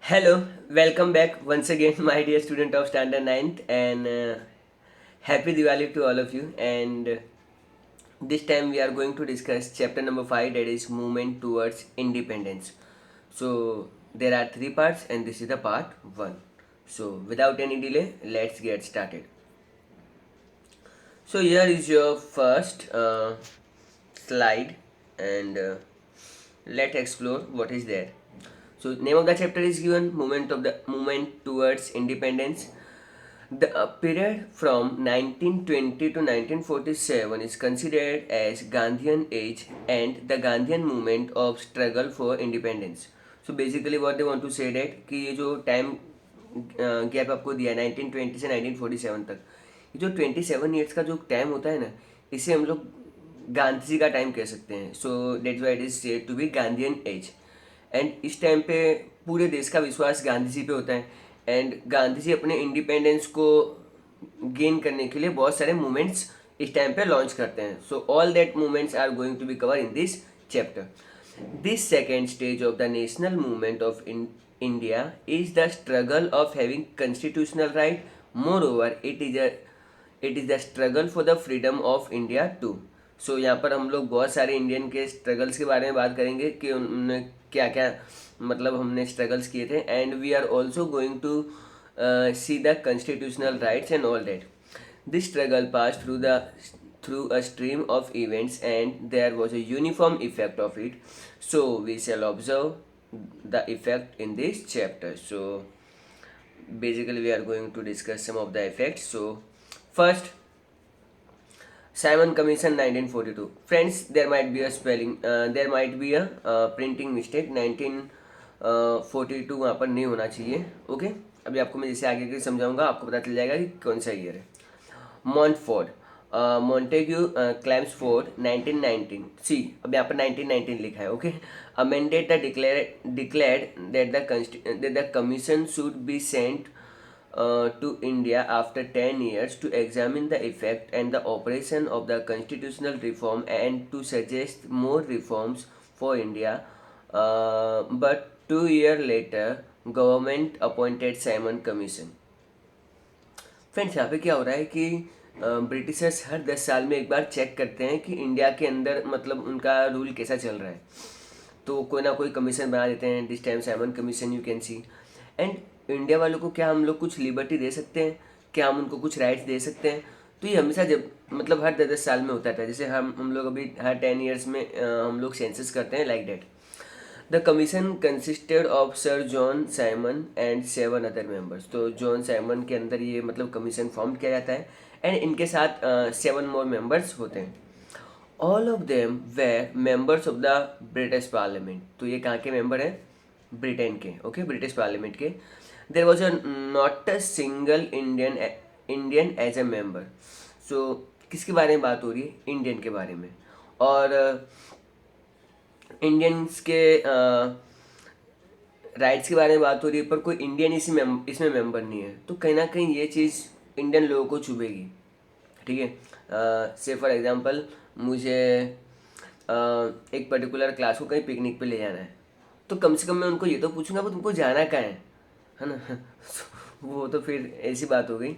Hello, welcome back once again, my dear student of Standard Ninth, and happy Diwali to all of you. And this time we are going to discuss chapter number 5, that is Movement Towards Independence. So, there are three parts, and this is the part 1. So, without any delay, let's get started. So, here is your first slide, and let's explore what is there. So, name of the chapter is given Movement Towards Independence. The period from 1920 to 1947 is considered as Gandhian age and the Gandhian movement of struggle for independence. So basically what they want to say that कि ये जो time gap आपको दिया है 1920 से 1947 तक, ये जो 27 ईयर्स का जो टाइम होता है ना, इसे हम लोग गांधी जी का टाइम कह सकते हैं. So that's why it is said to be Gandhian age. And इस टाइम पे पूरे देश का विश्वास गांधी जी पे होता है. एंड गांधी जी अपने इंडिपेंडेंस को गेन करने के लिए बहुत सारे मूवमेंट्स इस टाइम पे लॉन्च करते हैं. So all that movements are going to be cover in this chapter. This second stage of the national movement of India is the struggle of having constitutional right. Moreover it is the struggle for the freedom of India too. So यहाँ पर हम लोग बहुत सारे Indian के struggles के बारे में बात करेंगे कि उन्होंने क्या क्या मतलब हमने स्ट्रगल्स किए थे. And we are also going to see the constitutional rights and all that. This struggle pass through a stream of events and there was a uniform effect of it. So we shall observe the effect in this chapter. So basically we are going to discuss some of the effects. So first, Simon Commission 1942. Friends, there might be a there might be a printing mistake. 1942 वहाँ पर नहीं होना चाहिए. Okay, अभी आपको मैं जैसे आगे समझाऊंगा आपको पता चल जाएगा कि कौन सा ईयर है. Montfort, Montague claims for 1919. See, अब यहाँ पर 1919 लिखा है. Okay, amended the declared that the commission should be sent to India after 10 years to examine the effect and the operation of the constitutional reform and to suggest more reforms for India. But 2 years later, government appointed Simon Commission. Friends, यहाँ पे क्या हो रहा है कि Britishers हर 10 साल में एक बार चेक करते हैं कि इंडिया के अंदर मतलब उनका रूल कैसा चल रहा है. तो कोई ना कोई कमीशन बना देते हैं. This time Simon commission you can C. And India वालों को क्या हम लोग कुछ लिबर्टी दे सकते हैं, क्या हम उनको कुछ राइट्स दे सकते हैं. तो ये हमेशा जब मतलब हर 10 साल में होता था. जैसे हम लोग अभी हर 10 ईयर्स में हम लोग सेंसस करते हैं like that. The commission consisted of sir John Simon and 7 other members. तो जॉन साइमन के अंदर ये मतलब कमीशन फॉर्म किया जाता है एंड इनके साथ 7 मोर मेंबर्स होते हैं. All of them were members of the British parliament. तो ये कहाँ के मेंबर हैं? ब्रिटेन के. ओके, ब्रिटिश पार्लियामेंट के. There was a not a single Indian as a member. So किसके बारे में बात हो रही है? इंडियन के बारे में. और इंडियंस के राइट्स के बारे में बात हो रही है, पर कोई इंडियन इसमें मेंबर नहीं है. तो कहीं ना कहीं ये चीज़ इंडियन लोगों को चुभेगी. ठीक है, से फॉर एग्जांपल मुझे एक पर्टिकुलर क्लास को कहीं पिकनिक पे ले जाना है, तो कम से कम मैं उनको ये तो पूछूंगा वो तुमको जाना कहाँ है ना. वो तो फिर ऐसी बात हो गई.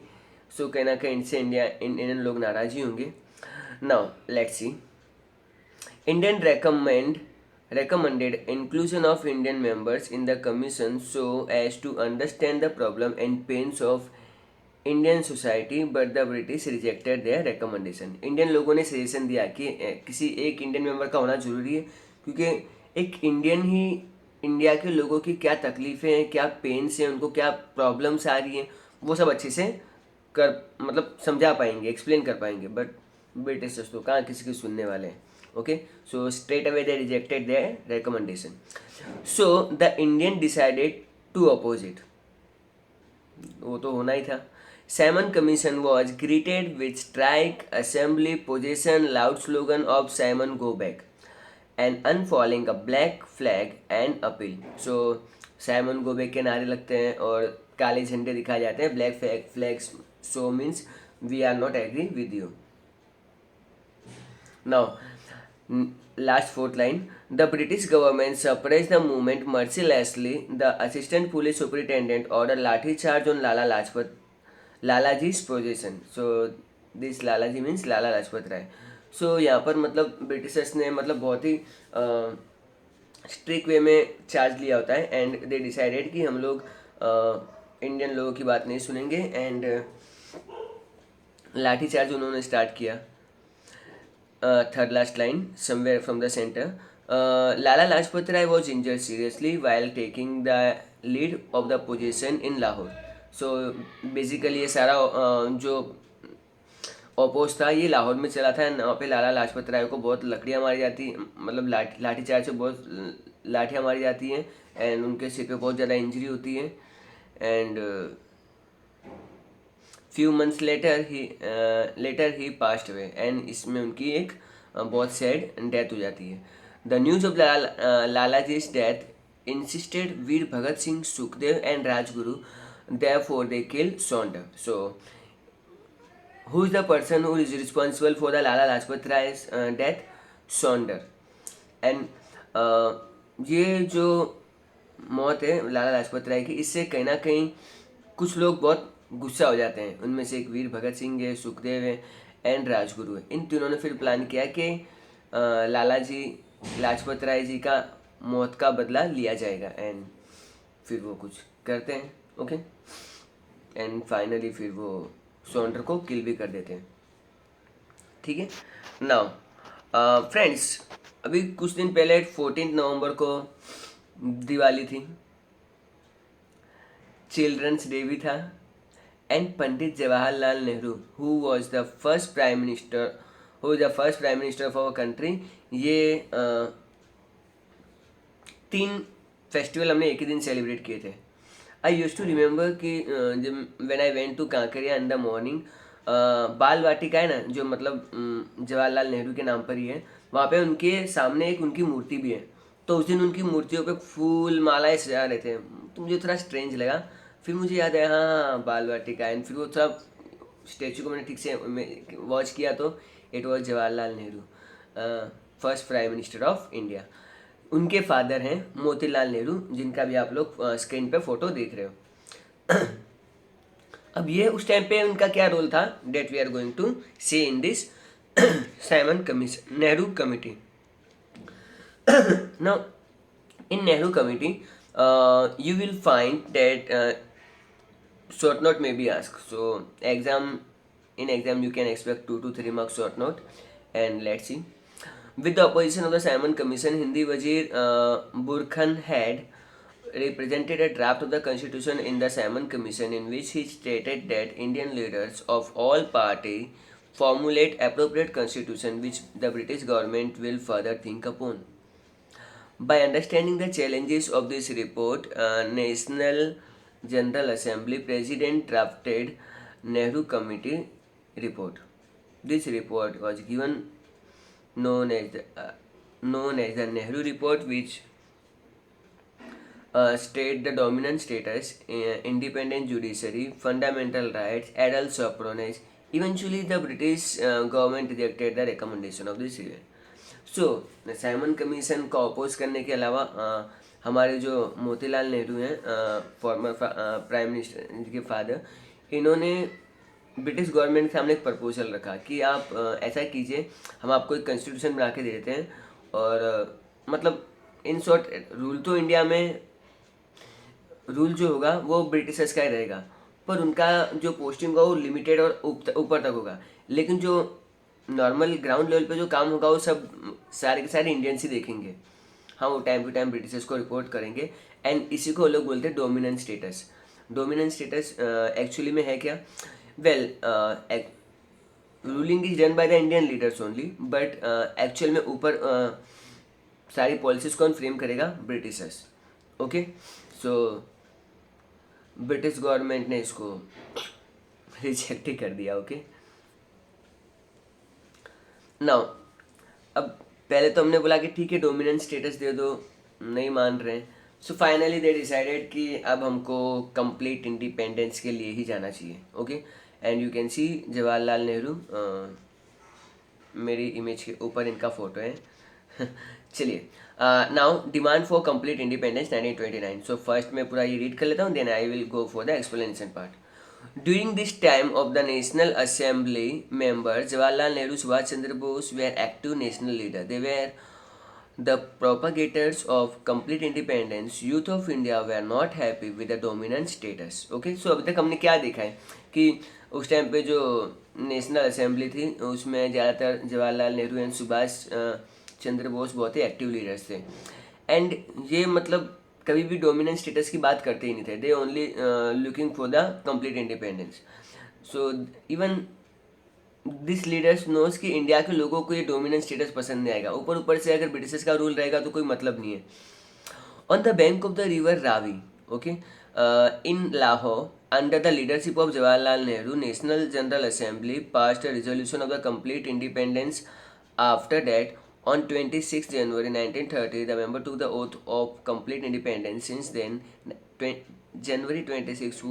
सो कहीं ना कहीं इनसे इंडियन लोग नाराज ही होंगे. Now let's see. Indian recommended inclusion of Indian members in the commission so as to understand the problem and pains of Indian society, but the British rejected their recommendation. Indian लोगों ने suggestion दिया कि किसी एक Indian member का होना जरूरी है, क्योंकि एक इंडियन ही इंडिया के लोगों की क्या तकलीफ़ें हैं, क्या पेन्स हैं, उनको क्या प्रॉब्लम्स आ रही हैं, वो सब अच्छे से कर मतलब समझा पाएंगे, एक्सप्लेन कर पाएंगे. बट ब्रिटिशर्स तो कहाँ किसी की सुनने वाले हैं. Okay, so straight away they rejected their recommendation. So the Indian decided to oppose it. वो तो होना ही था. Simon Commission was greeted with strike, assembly, possession, loud slogan of Simon go back, and unfurling a black flag and appeal. So Simon go back के नारे लगते हैं और काले झंडे दिखाए जाते हैं. Black flags so means we are not agree with you. Now last fourth line. The British government suppressed the movement mercilessly. The assistant police superintendent ordered lathi charge on Lalaji's possession. So this Lalaji means Lala Lajpat Rai. So यहाँ पर मतलब Britishers ने मतलब बहुत ही strict वे में charge लिया होता है एंड दे डिसाइडेड कि हम लोग इंडियन लोगों की बात नहीं सुनेंगे एंड लाठी चार्ज उन्होंने स्टार्ट किया. Third last line, somewhere from the center. Lala Lajpat Rai was injured seriously while taking the lead of the position in Lahore. So basically ये सारा जो ओपोज था ये लाहौर में चला था एंड वहाँ पे लाला लाजपत राय को बहुत लकड़ियाँ मारी जाती, मतलब लाठी चार्ज से बहुत लाठियाँ मारी जाती हैं एंड उनके सिर पे बहुत ज़्यादा इंजरी होती है and few months later he passed away and इसमें उनकी एक बहुत सैड डेथ हो जाती है. The news of Lalaji's death insisted Veer Bhagat Singh, Sukhdev and Rajguru, therefore they killed Saunders. So who is the person who is responsible for the Lala Lajpat Rai's death? Saunders. And ये जो मौत है लाला लाजपत राय की, इससे कहीं ना कहीं कुछ लोग बहुत गुस्सा हो जाते हैं. उनमें से एक वीर भगत सिंह है, सुखदेव है एंड राजगुरु है. इन तीनों ने फिर प्लान किया कि लाला जी लाजपत राय जी का मौत का बदला लिया जाएगा एंड फिर वो कुछ करते हैं. ओके एंड फाइनली फिर वो सौंडर को किल भी कर देते हैं. ठीक है. नाउ फ्रेंड्स, अभी कुछ दिन पहले 14 नवंबर को दिवाली थी, चिल्ड्रंस डे भी था and Pandit Jawaharlal Nehru who was the first prime minister of our country, ये 3 फेस्टिवल हमने एक ही दिन सेलिब्रेट किए थे. आई यूज टू रिमेंबर कि जब when I went to Kankaria in the morning, Bal Vatika है ना, जो मतलब जवाहरलाल नेहरू के नाम पर ही है, वहाँ पे उनके सामने एक उनकी मूर्ति भी है. तो उस दिन उनकी मूर्तियों पे फूल मालाएं सजा रहे थे, तो मुझे थोड़ा स्ट्रेंज लगा. फिर मुझे याद आया हाँ बाल वाटिका, एंड फिर वो थोड़ा स्टेचू को मैंने ठीक से वॉच किया तो it was Jawaharlal Nehru, first prime minister of India. उनके फादर हैं मोतीलाल नेहरू, जिनका भी आप लोग स्क्रीन पे फोटो देख रहे हो. अब ये उस टाइम पे उनका क्या रोल था, that we are going to see in this Simon commission Nehru committee. Now in Nehru committee you will find that short note may be asked. So in exam you can expect 2 to 3 marks short note. And let's see. With the opposition of the Simon Commission, Hindi Wazir Burkhan had represented a draft of the constitution in the Simon Commission, in which he stated that Indian leaders of all parties formulate appropriate constitution which the British government will further think upon. By understanding the challenges of this report, National General Assembly President drafted Nehru Committee report. This report was known as the Nehru Report, which state the dominant status, independent judiciary, fundamental rights, adult suffrage. Eventually, the British government rejected the recommendation of this event. So Simon commission को oppose करने के अलावा हमारे जो मोतीलाल नेहरू हैं, former prime minister के father, इन्होंने British government के सामने एक प्रपोजल रखा कि आप ऐसा कीजिए, हम आपको एक कॉन्स्टिट्यूशन बना के दे देते हैं और मतलब इन शॉर्ट रूल तो इंडिया में रूल जो होगा वो ब्रिटिशर्स का ही रहेगा, पर उनका जो पोस्टिंग होगा वो लिमिटेड और ऊपर तक होगा, लेकिन जो नॉर्मल ग्राउंड लेवल पे जो काम होगा वो सब सारे के सारे इंडियंस ही देखेंगे. हाँ, वो टाइम टू टाइम ब्रिटिशर्स को रिपोर्ट करेंगे एंड इसी को लोग बोलते हैं dominant status. Dominant status actually में है क्या? Well, ruling is done by the Indian leaders only, but actual में ऊपर सारी पॉलिसीज कौन फ्रेम करेगा? Britishers. Okay, so British government ने इसको रिजेक्ट ही कर दिया. ओके, नाउ अब पहले तो हमने बोला कि ठीक है डोमिनेंट स्टेटस दे दो, नहीं मान रहे हैं. सो फाइनली दे डिसाइडेड कि अब हमको कंप्लीट इंडिपेंडेंस के लिए ही जाना चाहिए. Okay, and you can see Jawaharlal Nehru, मेरी इमेज के ऊपर इनका फ़ोटो है. चलिए, now demand for complete independence 1929. So first मैं पूरा ये रीड कर लेता हूँ, then I will go for the explanation part. During this time of the National Assembly members, Jawaharlal Nehru, Subhash Chandra Bose were active national leaders. They were the propagators of complete independence. Youth of India were not happy with the dominant status. Okay, so अभी तक हमने क्या देखा है कि उस time पे जो नेशनल असेंबली थी उसमें ज़्यादातर जवाहरलाल नेहरू एंड सुभाष चंद्र बोस बहुत ही एक्टिव लीडर्स थे. एंड ये मतलब कभी भी डोमिनेंट स्टेटस की बात करते ही नहीं थे. They only looking for the complete independence. So even this leaders knows कि इंडिया के लोगों को ये डोमिनेंट स्टेटस पसंद नहीं आएगा. ऊपर ऊपर से अगर ब्रिटिशर्स का रूल रहेगा तो कोई मतलब नहीं है. On the bank of the river Ravi, okay, in Lahore, under the leadership of Jawaharlal Nehru, National General Assembly passed a resolution of the complete independence. After that, on 26 January 1930, the member took the oath of complete independence. Since then, January 26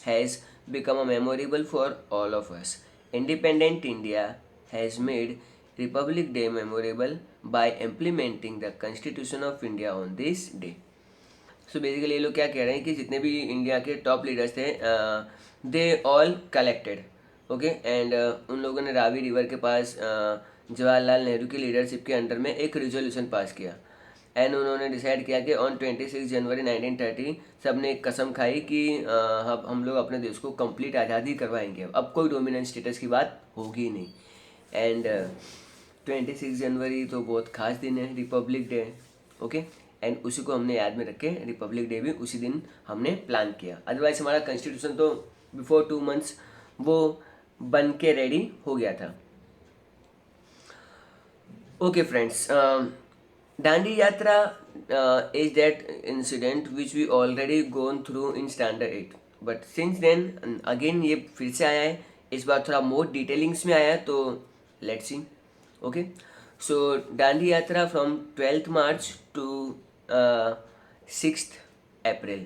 has become a memorable for all of us. Independent India has made Republic Day memorable by implementing the Constitution of India on this day. So basically ये लोग क्या कह रहे हैं कि जितने भी India के टॉप लीडर्स थे they all collected, okay, and उन लोगों ने रावी रिवर के पास जवाहरलाल नेहरू की लीडरशिप के अंडर में एक रिजोल्यूशन पास किया. एंड उन्होंने डिसाइड किया कि ऑन 26 जनवरी 1930 सब ने एक कसम खाई कि हम लोग अपने देश को कंप्लीट आज़ादी करवाएंगे. अब कोई डोमिनेंट स्टेटस की बात होगी नहीं. एंड 26 जनवरी तो बहुत खास दिन है, रिपब्लिक डे, ओके, एंड उसी को हमने याद में रखे रिपब्लिक डे भी उसी दिन हमने प्लान किया. अदरवाइज हमारा कॉन्स्टिट्यूशन तो बिफोर 2 months वो बन के रेडी हो गया था. Okay friends, Dandi Yatra is that incident which we already gone through in standard 8, but since then again ये फिर से आया है. इस बार थोड़ा मोर डिटेलिंग्स में आया है, तो let's see. Okay, so Dandi Yatra from 12th March to 6th April.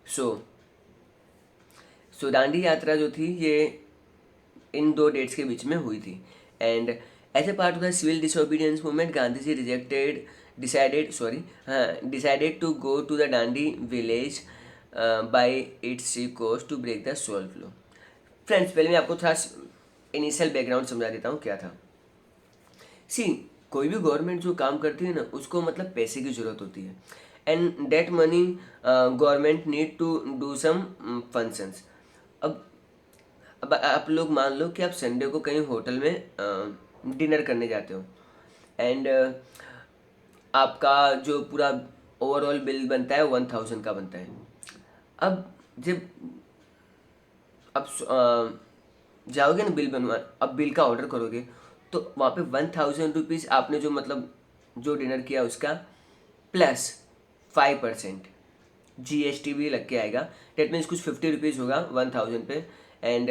So Dandi Yatra जो थी ये इन 2 डेट्स के बीच में हुई थी. And as a part of the civil disobedience movement, Gandhi ji decided to go to the Dandi village by its sea coast to break the salt law. Friends, पहले मैं आपको थोड़ा इनिशियल बैकग्राउंड समझा देता हूँ क्या था. सी, कोई भी गवर्नमेंट जो काम करती है ना उसको मतलब पैसे की ज़रूरत होती है. And that money government need to do some functions. अब आप लोग मान लो कि आप संडे को कहीं होटल में डिनर करने जाते हो. एंड आपका जो पूरा ओवरऑल बिल बनता है 1000 का बनता है. अब जब आप जाओगे ना बिल बनवा, अब बिल का ऑर्डर करोगे तो वहाँ पे 1000 रुपीज़ आपने जो मतलब जो डिनर किया उसका प्लस 5% GST भी लग के आएगा. डेट मीन्स कुछ 50 रुपीज़ होगा 1000 पे. And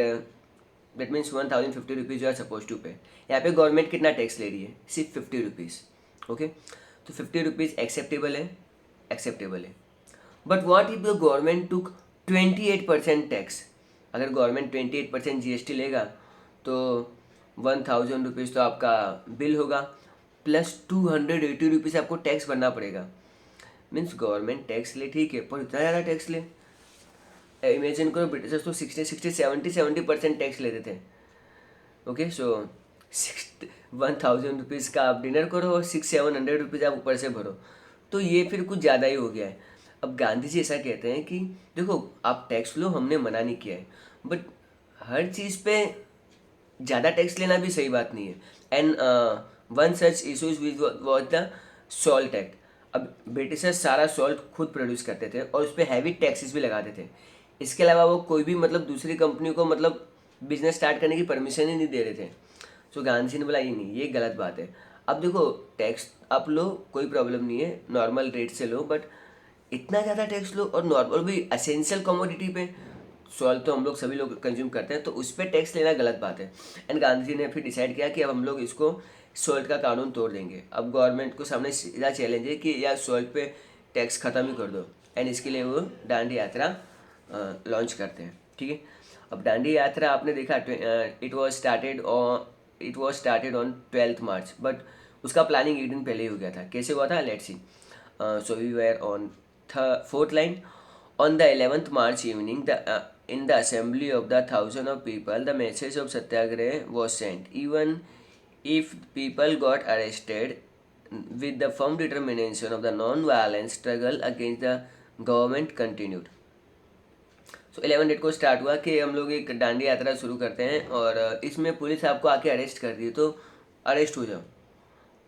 that means 1050 rupees you are suppose to pay. यहाँ पे गवर्नमेंट कितना टैक्स ले रही है? सिर्फ 50 रुपीज़. ओके, तो 50 रुपीज़ एक्सेप्टेबल है. But what if the government took 28% tax? अगर गवर्नमेंट 28% GST लेगा तो 1000 रुपीज़ तो आपका बिल होगा, प्लस 280 रुपीज़ आपको टैक्स भरना पड़ेगा. मीन्स गवर्नमेंट टैक्स ले, ठीक है, पर इतना ज़्यादा टैक्स ले. इमेजिन करो ब्रिटिशर्स तो 70% टैक्स लेते थे. ओके, सो 1000 रुपीज़ का आप डिनर करो और 600-700 रुपीज़ आप ऊपर से भरो, तो ये फिर कुछ ज़्यादा ही हो गया है. अब गांधी जी ऐसा कहते हैं कि देखो आप टैक्स लो, हमने मना नहीं किया है, बट हर चीज़ पे ज़्यादा टैक्स लेना भी सही बात नहीं है. And one such issues was the salt act. अब ब्रिटिशर्स सारा सॉल्ट खुद प्रोड्यूस करते थे और उस पर हैवी टैक्सेस भी लगाते थे. इसके अलावा वो कोई भी मतलब दूसरी कंपनी को मतलब बिजनेस स्टार्ट करने की परमिशन ही नहीं दे रहे थे. सो गांधी जी ने बोला ये नहीं, ये गलत बात है. अब देखो टैक्स आप लो, कोई प्रॉब्लम नहीं है, नॉर्मल रेट से लो, बट इतना ज़्यादा टैक्स लो और नॉर्मल भी एसेंशियल कमोडिटी पे, सॉल्ट तो हम लोग सभी लोग कंज्यूम करते हैं, तो उस पर टैक्स लेना गलत बात है. एंड गांधी जी ने फिर डिसाइड किया कि अब हम लोग इसको सॉल्ट का कानून तोड़ देंगे. अब गवर्नमेंट को सामने सीधा चैलेंज है कि यार सॉल्ट पे टैक्स ख़त्म ही कर दो. एंड इसके लिए वो दांडी यात्रा लॉन्च करते हैं. ठीक है, अब दांडी यात्रा आपने देखा it was started on 12th March, but उसका प्लानिंग एक दिन पहले ही हो गया था। कैसे हुआ था, let's see. So we were on fourth line. On the 11th March evening, in the assembly of the thousand of people, the message of Satyagraha was sent. Even if people got arrested, with the firm determination of the non-violent struggle against the government continued. So 11 date को start हुआ कि हम लोग एक डांडी यात्रा शुरू करते हैं और इसमें पुलिस आपको आके अरेस्ट कर दी तो अरेस्ट हो जाओ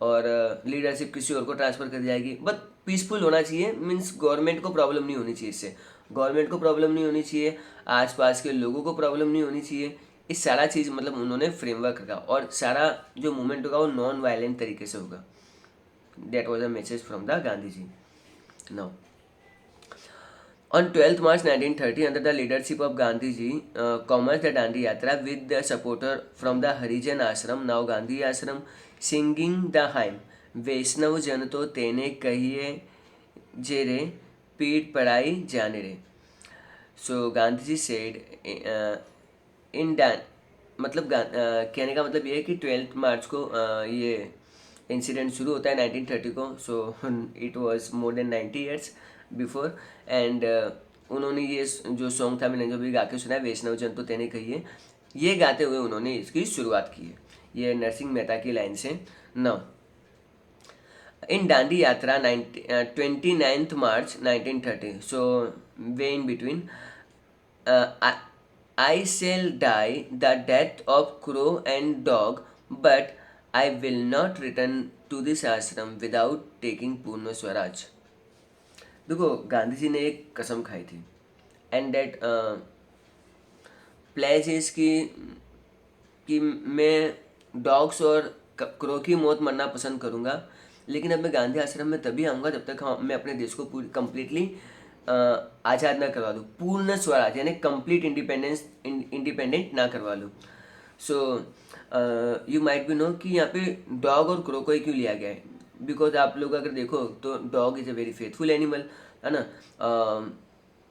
और लीडरशिप किसी और को ट्रांसफ़र कर दी जाएगी। बट पीसफुल होना चाहिए, मीन्स गवर्नमेंट को प्रॉब्लम नहीं होनी चाहिए इससे, गवर्नमेंट को प्रॉब्लम नहीं होनी चाहिए, आसपास के लोगों को प्रॉब्लम नहीं होनी चाहिए। इस सारा चीज़ मतलब उन्होंने फ्रेमवर्क रखा और सारा जो मूवमेंट होगा वो नॉन वायलेंट तरीके से होगा। That was a message from the Gandhi ji. Now on 12th March 1930, under the leadership of Gandhiji, commenced the Dandi Yatra with the supporter from the Harijan Ashram, now Gandhi Ashram, singing the hymn, वैष्णव जन तो तेने कहिए जे रे, पीठ पढ़ाई जाने रे। सो Gandhi ji said in Dan, मतलब कहने का मतलब ये है कि 12 मार्च को ये इंसिडेंट शुरू होता है 1930 को। So it was more than 90 years before and उन्होंने ये जो सॉन्ग था, मैंने जो भी गा के सुना है, वैष्णव जन तो तेने कहिए, ये गाते हुए उन्होंने इसकी शुरुआत की है। ये नरसिंह मेहता की लाइन से। Now in Dandi Yatra 29th March 1930, so way in between, I shall die the death of crow and dog, but I will not return to this ashram without taking Purna Swaraj. देखो गांधी जी ने एक कसम खाई थी and that plays is कि मैं dogs और crow की मौत मरना पसंद करूँगा, लेकिन अब मैं गांधी आश्रम में तभी आऊँगा जब तक मैं अपने देश को पूरी कम्प्लीटली आज़ाद ना करवा दूँ, पूर्ण स्वराज यानी कंप्लीट इंडिपेंडेंट ना करवा लूँ। So you might be know कि यहाँ पे डॉग और क्रो को ही क्यों लिया गया है, बिकॉज आप लोग अगर देखो तो dog is a very faithful animal, है ना।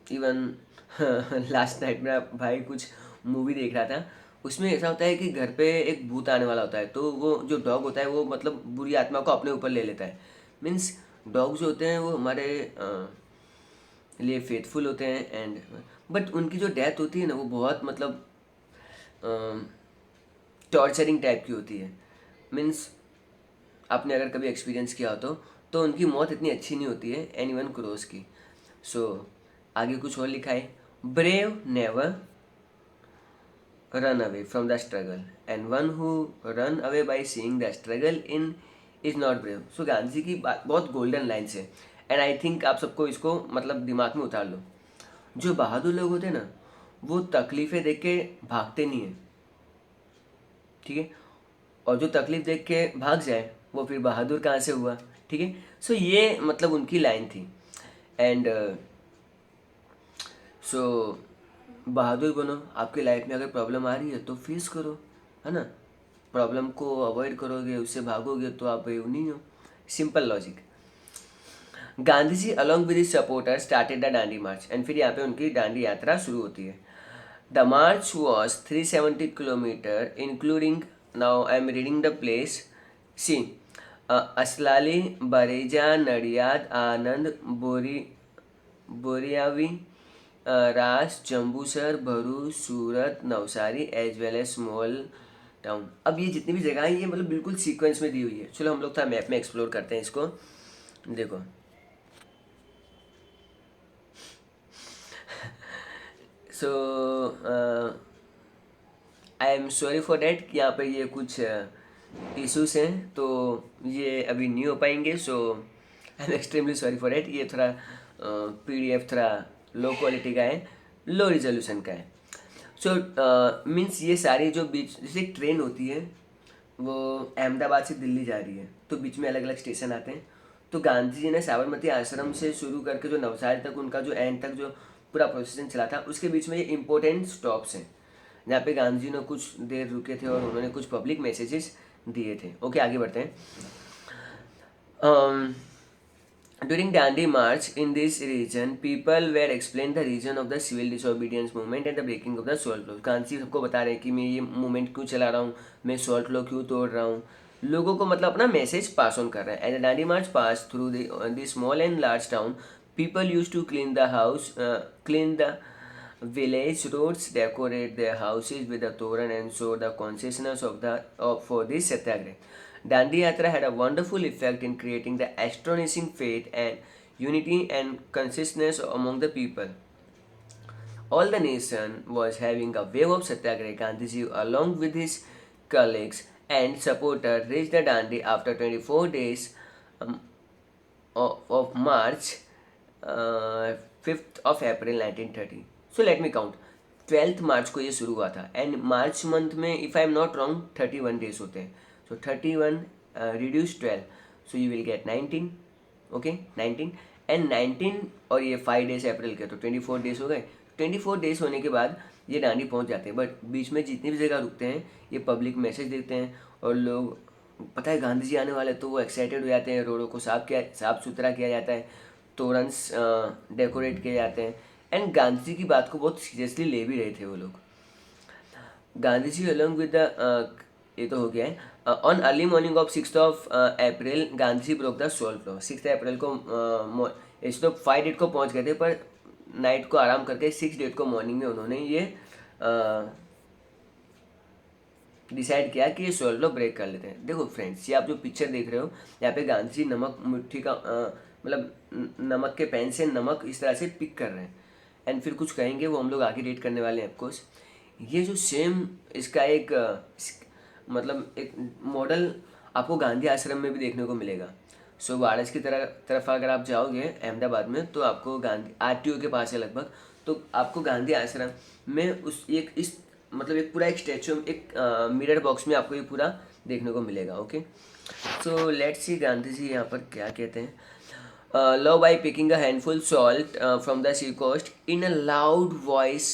इवन लास्ट नाइट मेरा भाई कुछ मूवी देख रहा था, उसमें ऐसा होता है कि घर पे एक भूत आने वाला होता है, तो वो जो डॉग होता है वो मतलब बुरी आत्मा को अपने ऊपर ले लेता है। मीन्स डॉग जो होते हैं वो हमारे लिए फेथफुल होते हैं एंड बट उनकी जो डेथ होती है ना वो बहुत मतलब टॉर्चरिंग टाइप की होती है। मीन्स आपने अगर कभी एक्सपीरियंस किया हो तो उनकी मौत इतनी अच्छी नहीं होती है एनीवन क्रोस की। सो आगे कुछ और लिखा है, brave never run away from the struggle and one who run away by seeing the struggle in is not brave. So Gandhi ji की बात बहुत गोल्डन लाइन्स है एंड आई थिंक आप सबको इसको मतलब दिमाग में उतार लो। जो बहादुर लोग होते हैं ना वो तकलीफ़ें देख के भागते नहीं हैं, ठीक है, और जो तकलीफ़ देख के भाग जाए वो फिर बहादुर कहाँ से हुआ, ठीक है। सो ये मतलब उनकी लाइन थी एंड सो बहादुर बनो। आपकी लाइफ में अगर प्रॉब्लम आ रही है तो फेस करो, है ना। प्रॉब्लम को अवॉइड करोगे, उससे भागोगे तो आप बेवकूफ नहीं हो। Simple logic. Gandhi ji along with his supporter started the Dandi march and फिर यहाँ पे उनकी डांडी यात्रा शुरू होती है। The march was 370 kilometre including, now I am reading the place, see Aslali, Bareja, Nadiad, Anand, Boriavi, Ras, Jambusar, Bharuch, Surat, Navsari as well as small town. अब ये जितनी भी जगह हैं ये मतलब बिल्कुल सीक्वेंस में दी हुई है। चलो हम लोग थोड़ा मैप में एक्सप्लोर करते हैं इसको। देखो so I am sorry for that कि यहाँ पर ये कुछ इश्यूज हैं तो ये अभी नहीं हो पाएंगे। So I am extremely sorry for that. ये थोड़ा PDF थोड़ा लो क्वालिटी का है, लो रिजोल्यूशन का है। सो मीन्स ये सारी जो बीच जैसे एक ट्रेन होती है वो अहमदाबाद से दिल्ली जा रही है तो बीच में अलग अलग स्टेशन आते हैं। तो गांधी जी ने साबरमती आश्रम से शुरू करके जो नवसारी तक उनका जो एंड तक जो पूरा प्रोसेसन चला था उसके बीच में ये इंपॉर्टेंट स्टॉप्स हैं जहाँ पे गांधी जी ने कुछ देर रुके थे और उन्होंने कुछ पब्लिक मैसेजेस दिए थे। ओके आगे बढ़ते हैं। During Dandi March in this region, people were explained the reason of the civil disobedience movement and the breaking of the salt law. Gandhi सबको बता रहे हैं कि मैं ये मूवमेंट क्यों चला रहा हूँ, मैं सॉल्ट लॉ क्यों तोड़ रहा हूँ, लोगों को मतलब अपना मैसेज पास ऑन कर रहे हैं. And the Dandi march pass through the small and large town. People use to clean the house, clean the village roads, decorate their houses with a toran and show the consciousness for this satyagraha. Dandi Yatra had a wonderful effect in creating the astonishing faith and unity and consciousness among the people. All the nation was having a wave of satyagraha. Gandhiji, along with his colleagues and supporters, reached the Dandi after 24 days um, of March, 5th of April 1930. So let me count. 12th मार्च को ये शुरू हुआ था and March month में if I am not wrong 31 days होते हैं. सो 31 reduce 12, so you will get 19. Okay 19 and 19 और ये 5 डेज अप्रैल के, तो 24 डेज हो गए. 24 डेज होने के बाद ये दांडी पहुंच जाते हैं. बट बीच में जितनी भी जगह रुकते हैं ये पब्लिक मैसेज देते हैं और लोग, पता है गांधी जी आने वाले, तो वो एक्साइटेड हो जाते हैं. रोडों को साफ सुथरा किया जाता है, तोरन्स डेकोरेट किए जाते हैं एंड गांधी जी की बात को बहुत सीरियसली ले भी रहे थे वो लोग. Gandhi ji along with the, ये तो हो गया है. On early morning of 6th of April Gandhi ji broke the 12th law. 6 अप्रैल को इस तो 5 डेट को पहुंच गए थे, पर नाइट को आराम करके 6 डेट को मॉर्निंग में उन्होंने ये डिसाइड किया कि ये 12 लॉ ब्रेक कर लेते हैं. देखो फ्रेंड्स, ये आप जो पिक्चर देख रहे हो यहाँ पे गांधी जी नमक मिट्टी का मतलब नमक के पेन से नमक इस तरह से पिक कर रहे हैं एंड फिर कुछ कहेंगे, वो हम लोग आगे रेड करने वाले हैं ऑफकोर्स. ये जो सेम इसका एक मतलब एक मॉडल आपको गांधी आश्रम में भी देखने को मिलेगा. सो वाराणसी की तरफ अगर आप जाओगे अहमदाबाद में, तो आपको गांधी आरटीओ के पास है लगभग, तो आपको गांधी आश्रम में उस इस मतलब एक पूरा एक स्टैचू, एक मिरर बॉक्स में आपको ये पूरा देखने को मिलेगा. Okay, so let's see Gandhi ji यहाँ पर क्या कहते हैं. Law by picking a handful salt from the sea coast in a loud voice,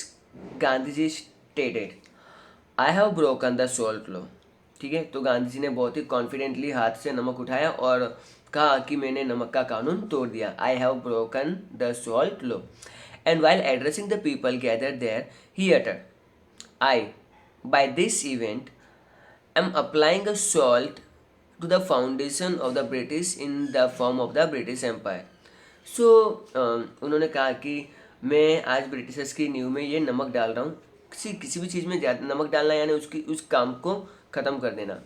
Gandhiji stated, "I have broken the salt law." ठीक है, तो गांधी जी ने बहुत ही कॉन्फिडेंटली हाथ से नमक उठाया और कहा कि मैंने नमक का कानून तोड़ दिया. I have broken the salt law. And while addressing the people gathered there, he uttered, "I, by this event, am applying a salt to the foundation of the British in the form of the British Empire." So उन्होंने कहा कि मैं आज Britishers की नींव में ये नमक डाल रहा हूँ. किसी भी चीज़ में नमक डालना यानी उस काम को ख़त्म कर देना.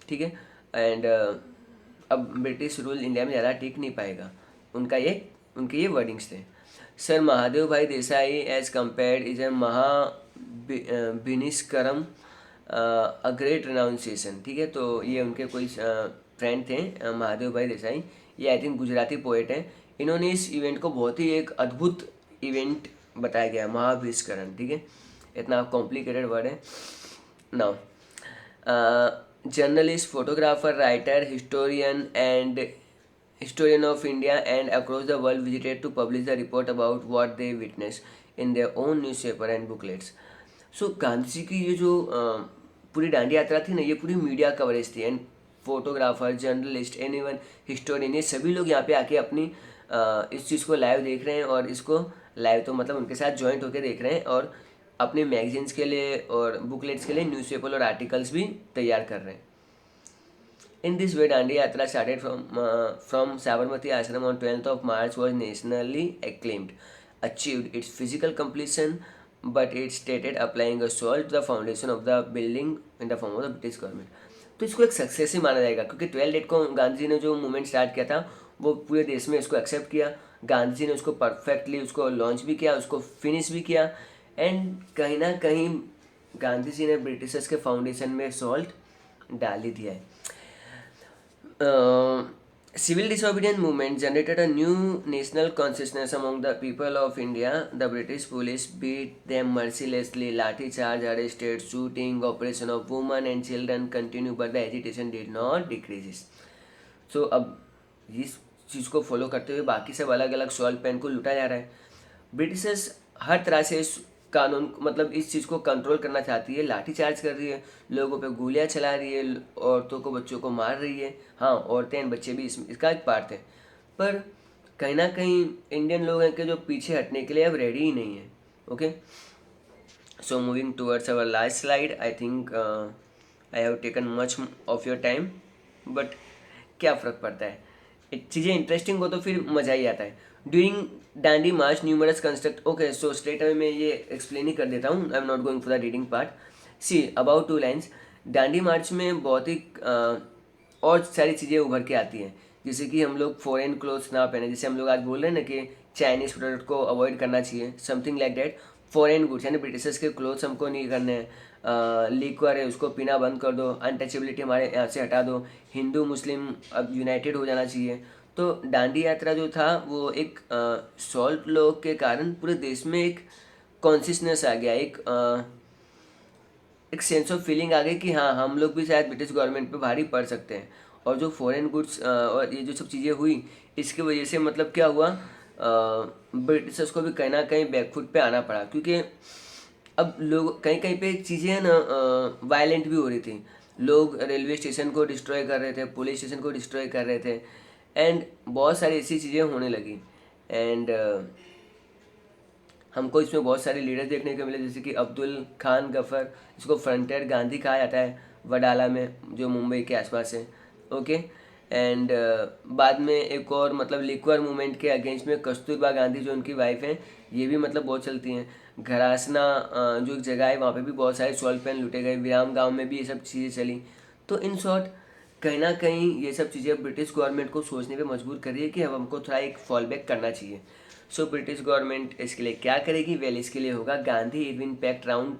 ठीक है, एंड अब ब्रिटिश रूल इंडिया में ज़्यादा टिक नहीं पाएगा. उनके ये वर्डिंग्स थे. Sir Mahadev bhai Desai as compared is a बिनिस्करम अ ग्रेट रिनाउंसिएशन. ठीक है, तो ये उनके कोई फ्रेंड थे महादेव भाई देसाई, ये आई थिंक गुजराती पोएट हैं. इन्होंने इस इवेंट को बहुत ही एक अद्भुत इवेंट बताया गया, महाभिष्करण. ठीक है, इतना कॉम्प्लिकेटेड वर्ड है. Now journalist, photographer, writer, historian of India and across the world visited to publish the report about what they witnessed in their own newspaper and booklets. So Gandhi ji की ये जो पूरी दांडी यात्रा थी ना, ये पूरी मीडिया कवरेज थी and photographer, journalist, anyone, historian, ये सभी लोग यहाँ पे आके अपनी इस चीज़ को लाइव देख रहे हैं और इसको लाइव तो मतलब उनके साथ ज्वाइंट होकर देख रहे हैं और अपने मैगजीन्स के लिए और बुकलेट्स के लिए न्यूज़पेपर और आर्टिकल्स भी तैयार कर रहे हैं. In this way, Dandi Yatra started from Sabarmati Ashram on 12th of March, was nationally acclaimed, achieved its physical completion, but it stated applying a salt to the foundation of the building in the form of the British government. तो इसको एक success ही माना जाएगा क्योंकि 12 date को गांधी जी ने जो movement start किया था वो पूरे देश में इसको एक्सेप्ट किया. गांधी जी ने उसको परफेक्टली उसको लॉन्च भी किया, उसको फिनिश भी किया एंड कहीं ना कहीं गांधी जी ने ब्रिटिशर्स के फाउंडेशन में सॉल्ट डाल ही दिया है. Civil disobedience movement generated a new national consciousness among the people of India. The British police beat them mercilessly. Lathi charge, arrested, shooting, oppression of women and children continued, but the agitation did not decrease. So अब इस चीज़ को follow करते हुए बाकी सब अलग अलग salt pen को लूटा जा रहा है. ब्रिटिशर्स हर तरह से इस कानून मतलब इस चीज़ को कंट्रोल करना चाहती है, लाठी चार्ज कर रही है, लोगों पे गोलियां चला रही है, औरतों को बच्चों को मार रही है. हाँ, औरतें एंड बच्चे भी इसका एक पार्ट है, पर कहीं ना कहीं इंडियन लोग हैं कि जो पीछे हटने के लिए अब रेडी ही नहीं है. Okay, so moving towards our last slide. I think I have taken much of your time, but क्या फ़र्क पड़ता है, चीज़ें इंटरेस्टिंग हो तो फिर मज़ा ही आता है. During Dandi march numerous construct, okay so straight away मैं ये एक्सप्लेन ही कर देता हूँ, I am not going for the reading part. See about 2 lines. Dandi march में बहुत ही और सारी चीज़ें उभर के आती हैं, जैसे कि हम लोग फॉरेन क्लोथ्स ना पहने, जैसे हम लोग आज बोल रहे हैं ना कि चाइनीज़ प्रोडक्ट को अवॉइड करना चाहिए, something like that. Foreign goods यानी ब्रिटिशर्स के क्लोथ्स हमको नहीं करने हैं, लिक्वर है उसको पीना बंद कर दो, अनटचेबिलिटी हमारे यहाँ से हटा दो, हिंदू मुस्लिम अब यूनाइटेड हो जाना चाहिए. तो दांडी यात्रा जो था वो एक सॉल्ट लॉ के कारण पूरे देश में एक कॉन्शियसनेस आ गया, एक सेंस ऑफ फीलिंग आ गई कि हाँ हम लोग भी शायद ब्रिटिश गवर्नमेंट पे भारी पड़ सकते हैं. और जो फॉरेन गुड्स और ये जो सब चीज़ें हुई, इसकी वजह से मतलब क्या हुआ, ब्रिटिशर्स को भी कहीं ना कहीं बैकफुट पे आना पड़ा, क्योंकि अब लोग कहीं कहीं पे चीज़ें हैं ना वायलेंट भी हो रही थी. लोग रेलवे स्टेशन को डिस्ट्रॉय कर रहे थे, पुलिस स्टेशन को डिस्ट्रॉय कर रहे थे, एंड बहुत सारी ऐसी चीज़ें होने लगी. एंड हमको इसमें बहुत सारे लीडर देखने को मिले, जैसे कि अब्दुल खान गफर, जिसको फ्रंटियर गांधी कहा जाता है, वडाला में जो मुंबई के आसपास है. ओके. एंड बाद में एक और मतलब लिक्वर मूवमेंट के अगेंस्ट में कस्तूरबा गांधी जो उनकी वाइफ हैं, ये भी मतलब बहुत चलती हैं. घरासना जो एक जगह है वहाँ पे भी बहुत सारे सॉल्ट पेन लूटे गए, विराम गांव में भी ये सब चीज़ें चली. तो इन शॉर्ट कहीं ना कहीं ये सब चीज़ें ब्रिटिश गवर्नमेंट को सोचने पे मजबूर कर रही है कि अब हमको थोड़ा एक फॉल बैक करना चाहिए. सो ब्रिटिश गवर्नमेंट इसके लिए क्या करेगी, वेल इसके लिए होगा Gandhi Irwin pact round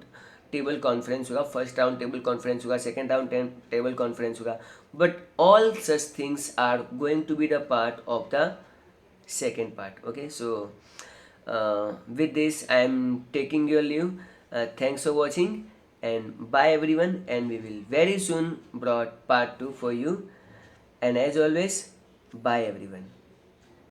table conference होगा. फर्स्ट राउंड टेबल कॉन्फ्रेंस होगा, सेकेंड राउंड टेबल कॉन्फ्रेंस होगा, but all such things are going to be the part of the second part. Okay, so with this I am taking your leave. Thanks for watching and bye everyone, and we will very soon brought part 2 for you, and as always, bye everyone.